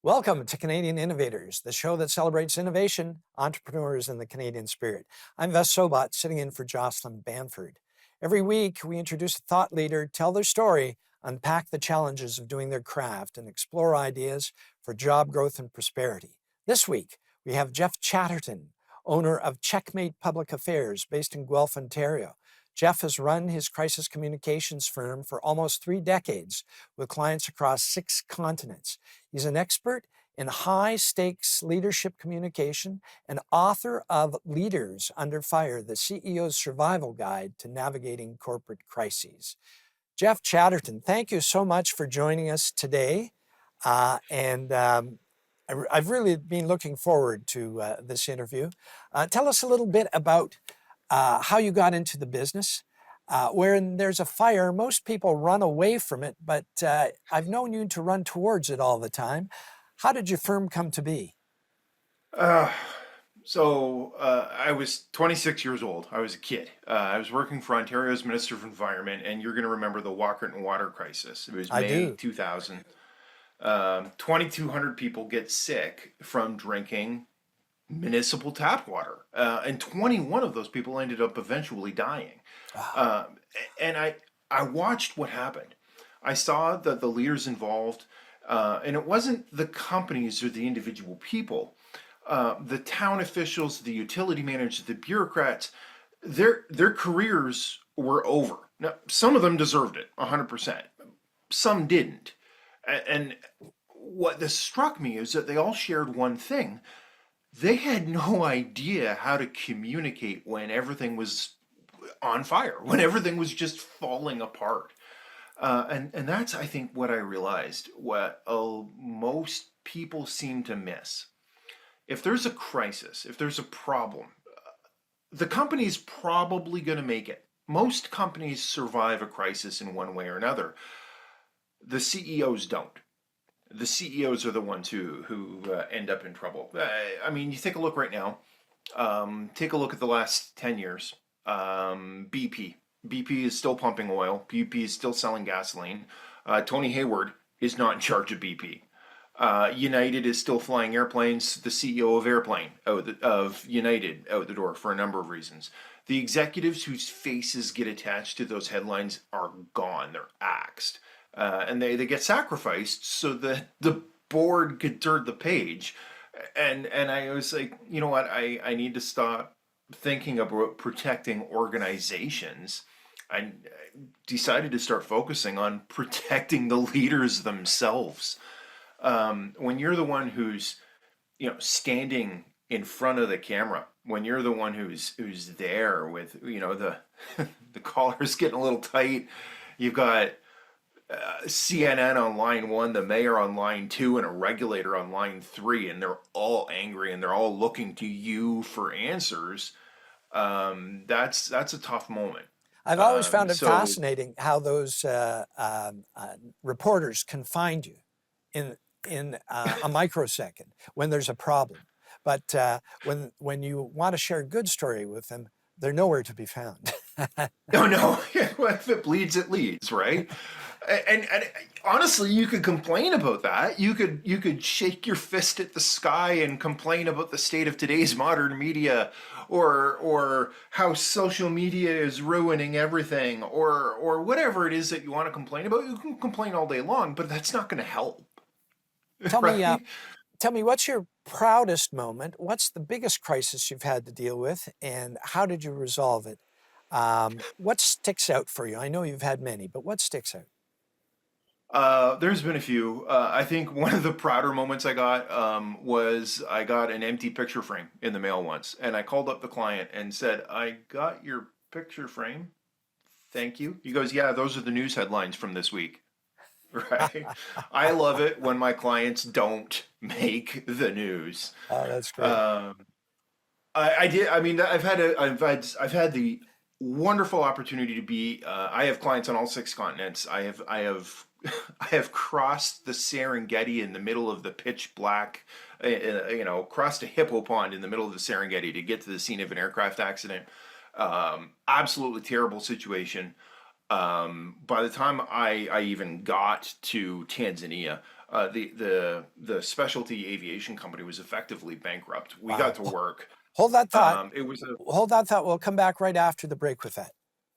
Welcome to Canadian Innovators, the show that celebrates innovation, entrepreneurs, and the Canadian spirit. I'm Ves Sobot, sitting in for Jocelyn Bamford. Every week, we introduce a thought leader, tell their story, unpack the challenges of doing their craft, and explore ideas for job growth and prosperity. This week, we have Jeff Chatterton, owner of Checkmate Public Affairs, based in Guelph, Ontario. Jeff has run his crisis communications firm for almost 3 decades with clients across 6 continents. He's an expert in high-stakes leadership communication and author of Leaders Under Fire, the CEO's Survival Guide to Navigating Corporate Crises. Jeff Chatterton, thank you so much for joining us today. I've really been looking forward to this interview. Tell us a little bit about how you got into the business. When there's a fire, most people run away from it, but I've known you to run towards it all the time. How did your firm come to be? I was 26 years old. I was a kid. I was working for Ontario's Minister of Environment, and you're going to remember the Walker and water crisis. It was I May do. 2000. 2,200 people get sick from drinking municipal tap water, and 21 of those people ended up eventually dying. Ah, Um, and I watched what happened. I saw that the leaders involved, and it wasn't the companies or the individual people, the town officials, the utility managers, the bureaucrats, their careers were over. Now, some of them deserved it, 100%. Some didn't. And what this struck me is that they all shared one thing. They had no idea how to communicate when everything was on fire, when everything was just falling apart. And that's, I think, what I realized, what most people seem to miss. If there's a crisis, if there's a problem, the company's probably going to make it. Most companies survive a crisis in one way or another. The CEOs don't. The CEOs are the ones who end up in trouble. I mean, you take a look right now. Take a look at the last 10 years. BP. BP is still pumping oil. BP is still selling gasoline. Tony Hayward is not in charge of BP. United is still flying airplanes. The CEO of United out the door for a number of reasons. The executives whose faces get attached to those headlines are gone. They're axed. And they get sacrificed so that the board could turn the page. And I was like, you know what? I need to stop thinking about protecting organizations. I decided to start focusing on protecting the leaders themselves. When you're the one who's, standing in front of the camera, when you're the one who's there with, the the collar's getting a little tight, you've got CNN on line 1, the mayor on line 2, and a regulator on line 3, and they're all angry and they're all looking to you for answers. That's a tough moment. I've always found it So fascinating how those reporters can find you in a microsecond when there's a problem. But when you want to share a good story with them, they're nowhere to be found. no, no, if it bleeds, it leads, right? And honestly, you could complain about that. You could shake your fist at the sky and complain about the state of today's modern media, or how social media is ruining everything, or whatever it is that you want to complain about. You can complain all day long, but that's not going to help, Tell me, right? tell me, what's your proudest moment? What's the biggest crisis you've had to deal with, and how did you resolve it? What sticks out for you? I know you've had many, but what sticks out? There's been a few. I think one of the prouder moments I got was I got an empty picture frame in the mail once, and I called up the client and said, "I got your picture frame. Thank you." He goes, "Yeah, those are the news headlines from this week." Right? I love it when my clients don't make the news. Oh, that's great. Um, I did. I mean, I've had the wonderful opportunity to be. I have clients on all 6 continents. I have I have crossed the Serengeti in the middle of the pitch black. Crossed a hippo pond in the middle of the Serengeti to get to the scene of an aircraft accident. Absolutely terrible situation. By the time I even got to Tanzania, The specialty aviation company was effectively bankrupt. We got Wow. to work. Hold that thought. It was a Hold that thought. We'll come back right after the break with that.